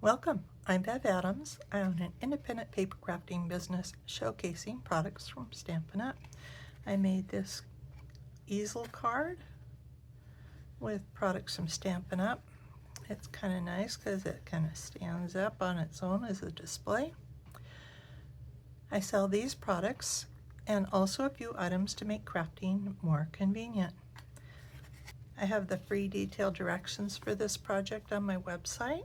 Welcome, I'm Bev Adams. I own an independent paper crafting business showcasing products from Stampin' Up. I made this easel card with products from Stampin' Up. It's kind of nice because it kind of stands up on its own as a display. I sell these products and also a few items to make crafting more convenient. I have the free detailed directions for this project on my website.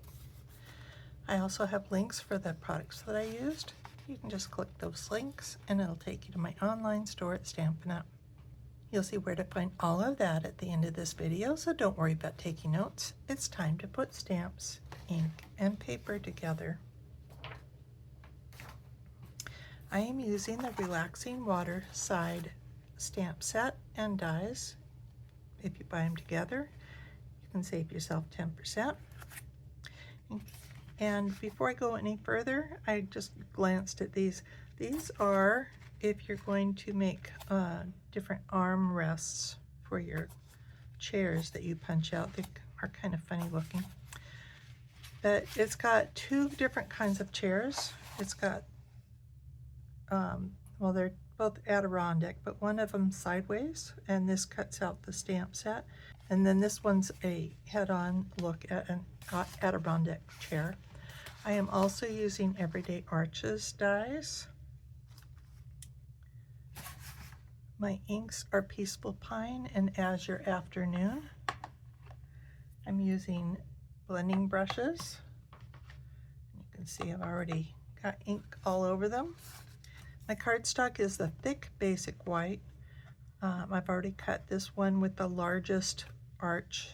I also have links for the products that I used. You can just click those links and it'll take you to my online store at Stampin' Up. You'll see where to find all of that at the end of this video, so don't worry about taking notes. It's time to put stamps, ink, and paper together. I am using the Relaxing Waterside stamp set and dies. If you buy them together, you can save yourself 10%. And before I go any further, I just glanced at these. These are if you're going to make different arm rests for your chairs that you punch out. They are kind of funny looking. But it's got two different kinds of chairs. It's got, well, they're both Adirondack, but one of them sideways, and this cuts out the stamp set. And then this one's a head-on look at an Adirondack chair. I am also using Everyday Arches dies. My inks are Peaceful Pine and Azure Afternoon. I'm using blending brushes. You can see I've already got ink all over them. My cardstock is the thick basic white. I've already cut this one with the largest arch.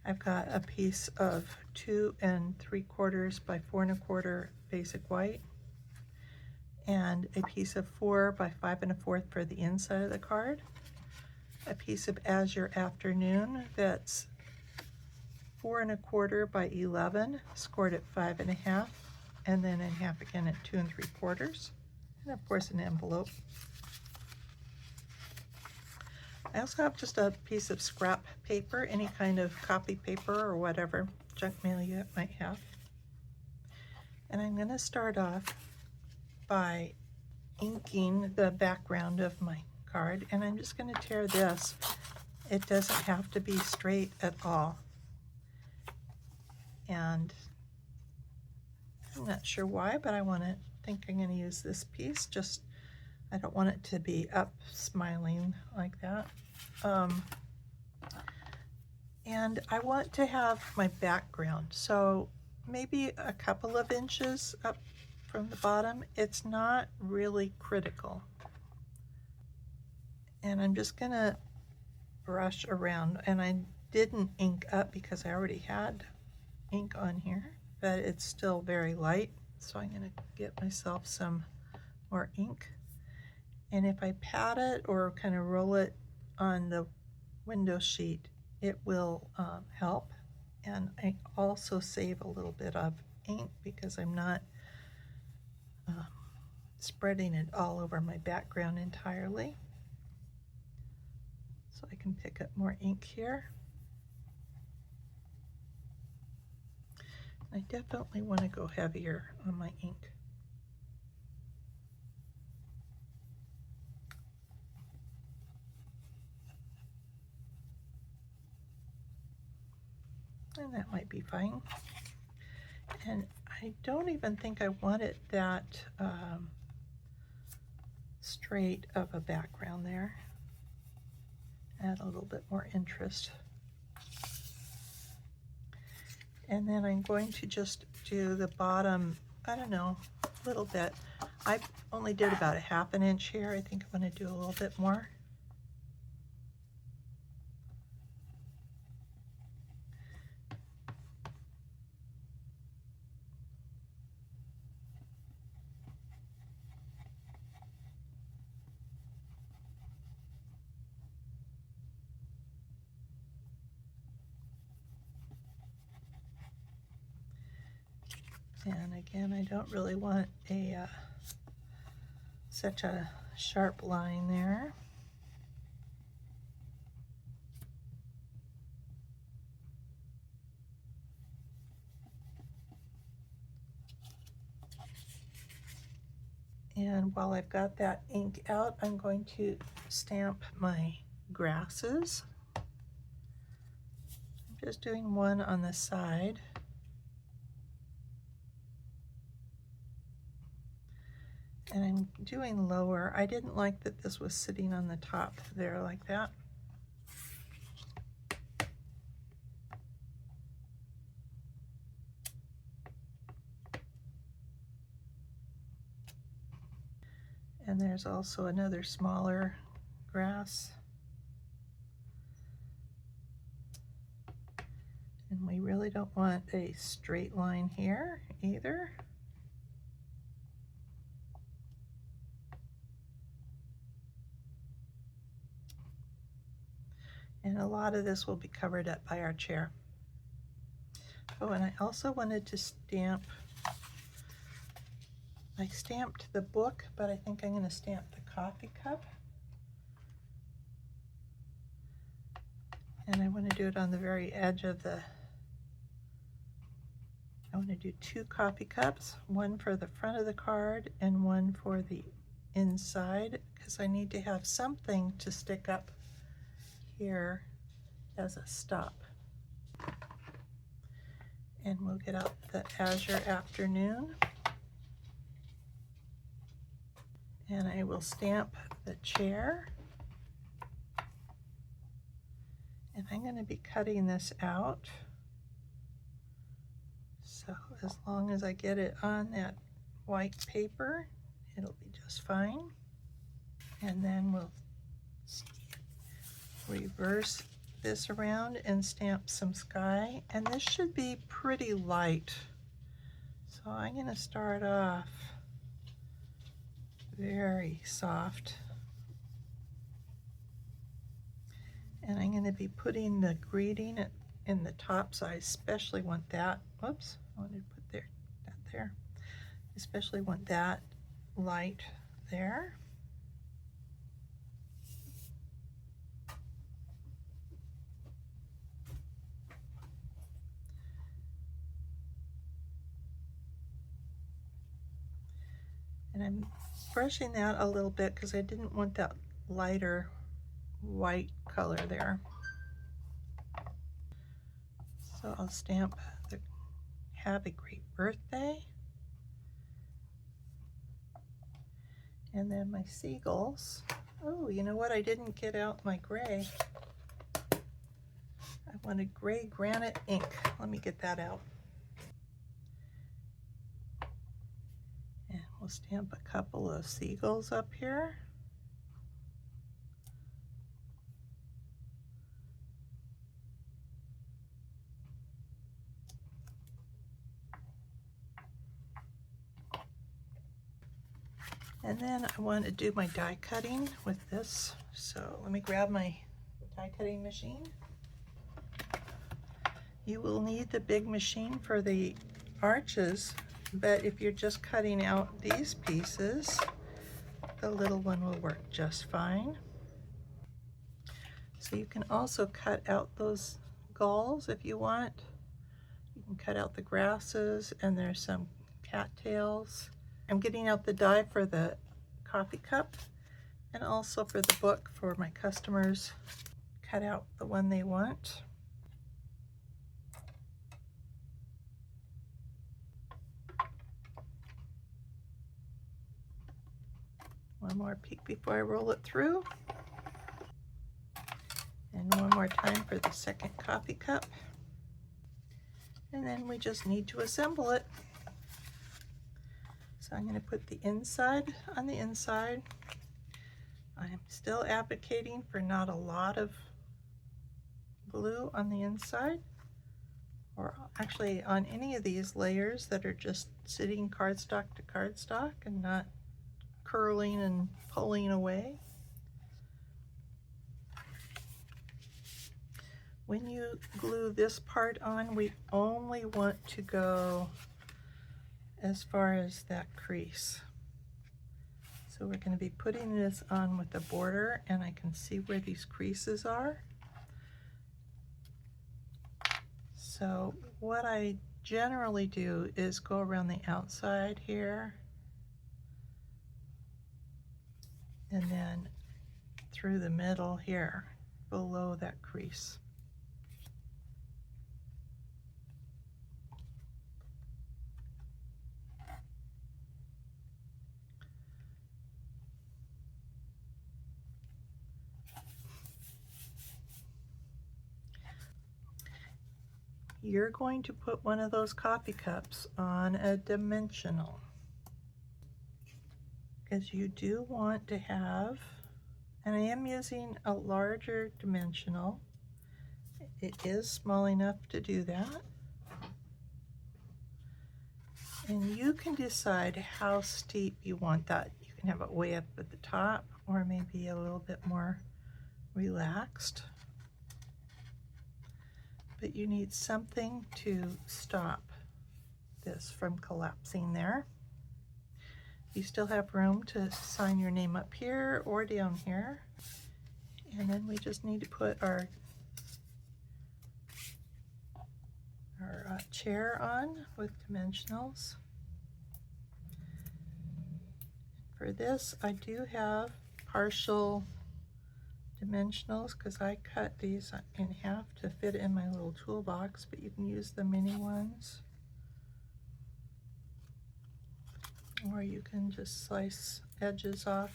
I've got a piece of 2 3/4 by 4 1/4 basic white and a piece of 4 by 5 1/4 for the inside of the card. A piece of Azure Afternoon that's 4 1/4 by 11, scored at 5 1/2, and then in half again at 2 3/4, and of course an envelope. I also have just a piece of scrap paper, any kind of copy paper or whatever junk mail you might have. And I'm going to start off by inking the background of my card, and I'm just going to tear this. It doesn't have to be straight at all. And I'm not sure why, but I think I'm going to use this piece. Just, I don't want it to be up smiling like that. And I want to have my background, so maybe a couple of inches up from the bottom. It's not really critical. And I'm just gonna brush around, and I didn't ink up because I already had ink on here, but it's still very light, so I'm gonna get myself some more ink. And if I pat it or kind of roll it on the window sheet, it will help. And I also save a little bit of ink because I'm not spreading it all over my background entirely. So I can pick up more ink here. I definitely want to go heavier on my ink. And that might be fine. And I don't even think I want it that straight of a background there. Add a little bit more interest. And then I'm going to just do the bottom, I don't know, a little bit. I only did about a 1/2 inch here. I think I'm going to do a little bit more. And again, I don't really want a such a sharp line there. And while I've got that ink out, I'm going to stamp my grasses. I'm just doing one on the side. And I'm doing lower. I didn't like that this was sitting on the top there like that. And there's also another smaller grass. And we really don't want a straight line here either. And a lot of this will be covered up by our chair. Oh, and I also wanted to stamp, I stamped the book, but I think I'm going to stamp the coffee cup. And I want to do it on the very edge of the, I want to do 2 coffee cups, one for the front of the card and one for the inside, because I need to have something to stick up here as a stop. And we'll get out the Azure Afternoon. And I will stamp the chair. And I'm going to be cutting this out. So as long as I get it on that white paper, it'll be just fine. And then we'll reverse this around and stamp some sky. And this should be pretty light. So I'm going to start off very soft. And I'm going to be putting the greeting in the top, so I especially want that. Whoops, I wanted to put that there. Especially want that light there. And I'm brushing that a little bit because I didn't want that lighter white color there. So I'll stamp the "Have a Great Birthday." And then my seagulls. Oh, you know what? I didn't get out my gray. I wanted gray granite ink. Let me get that out. And we'll stamp a couple of seagulls up here. And then I want to do my die cutting with this. So let me grab my die cutting machine. You will need the big machine for the arches, but if you're just cutting out these pieces, the little one will work just fine. So you can also cut out those gulls if you want. You can cut out the grasses, and there's some cattails. I'm getting out the die for the coffee cup and also for the book for my customers. Cut out the one they want. One more peek before I roll it through. And one more time for the second coffee cup. And then we just need to assemble it. So I'm going to put the inside on the inside. I'm still advocating for not a lot of glue on the inside, or actually on any of these layers that are just sitting cardstock to cardstock and not curling and pulling away. When you glue this part on, we only want to go as far as that crease. So we're going to be putting this on with the border, and I can see where these creases are. So what I generally do is go around the outside here and then through the middle here, below that crease. You're going to put one of those coffee cups on a dimensional, because you do want to have, and I am using a larger dimensional. It is small enough to do that. And you can decide how steep you want that. You can have it way up at the top, or maybe a little bit more relaxed. But you need something to stop this from collapsing there. You still have room to sign your name up here or down here. And then we just need to put our chair on with dimensionals. For this, I do have partial dimensionals because I cut these in half to fit in my little toolbox, but you can use the mini ones, or you can just slice edges off.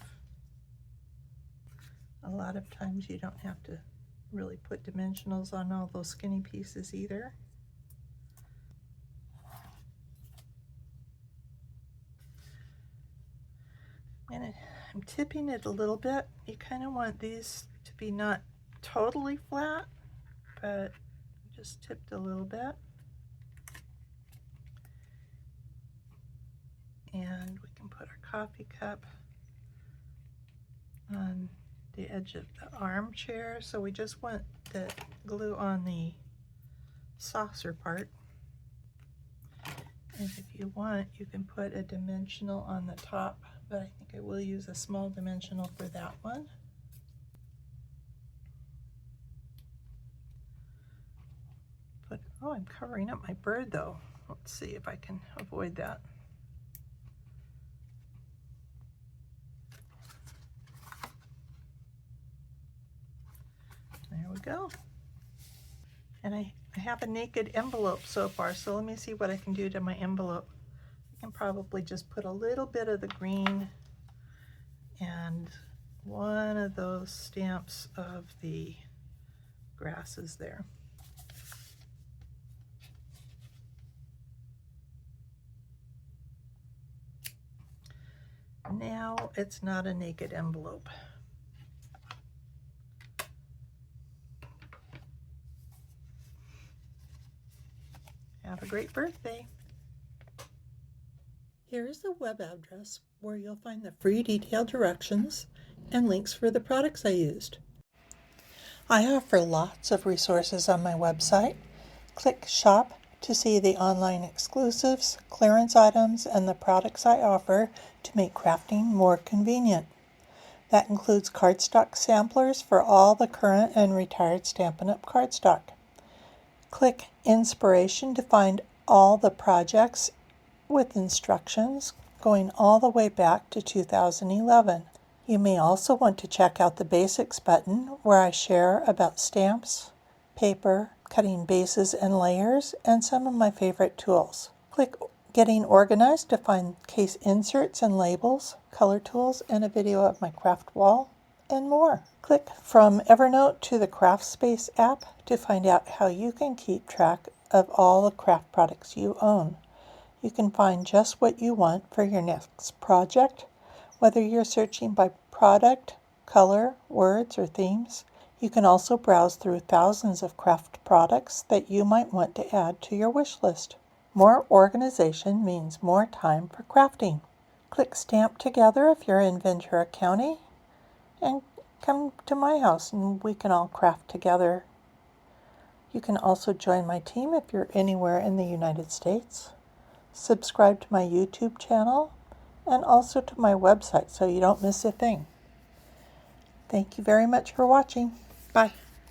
A lot of times you don't have to really put dimensionals on all those skinny pieces either. And I'm tipping it a little bit. You kind of want these to be not totally flat, but just tipped a little bit. And we can put our coffee cup on the edge of the armchair. So we just want the glue on the saucer part. And if you want, you can put a dimensional on the top, but I think I will use a small dimensional for that one. But, oh, I'm covering up my bird though. Let's see if I can avoid that. There we go. And I have a naked envelope so far, so let me see what I can do to my envelope. I can probably just put a little bit of the green and one of those stamps of the grasses there. Now it's not a naked envelope. Have a great birthday. Here is the web address where you'll find the free detailed directions and links for the products I used. I offer lots of resources on my website. Click Shop to see the online exclusives, clearance items, and the products I offer to make crafting more convenient. That includes cardstock samplers for all the current and retired Stampin' Up! Cardstock. Click Inspiration to find all the projects with instructions going all the way back to 2011. You may also want to check out the Basics button where I share about stamps, paper, cutting bases and layers, and some of my favorite tools. Click Getting Organized to find case inserts and labels, color tools, and a video of my craft wall, and more. Click From Evernote to the CraftSpace app to find out how you can keep track of all the craft products you own. You can find just what you want for your next project, whether you're searching by product, color, words, or themes. You can also browse through thousands of craft products that you might want to add to your wish list. More organization means more time for crafting. Click Stamp Together if you're in Ventura County, and come to my house and we can all craft together. You can also join my team if you're anywhere in the United States. Subscribe to my YouTube channel and also to my website so you don't miss a thing. Thank you very much for watching. Bye.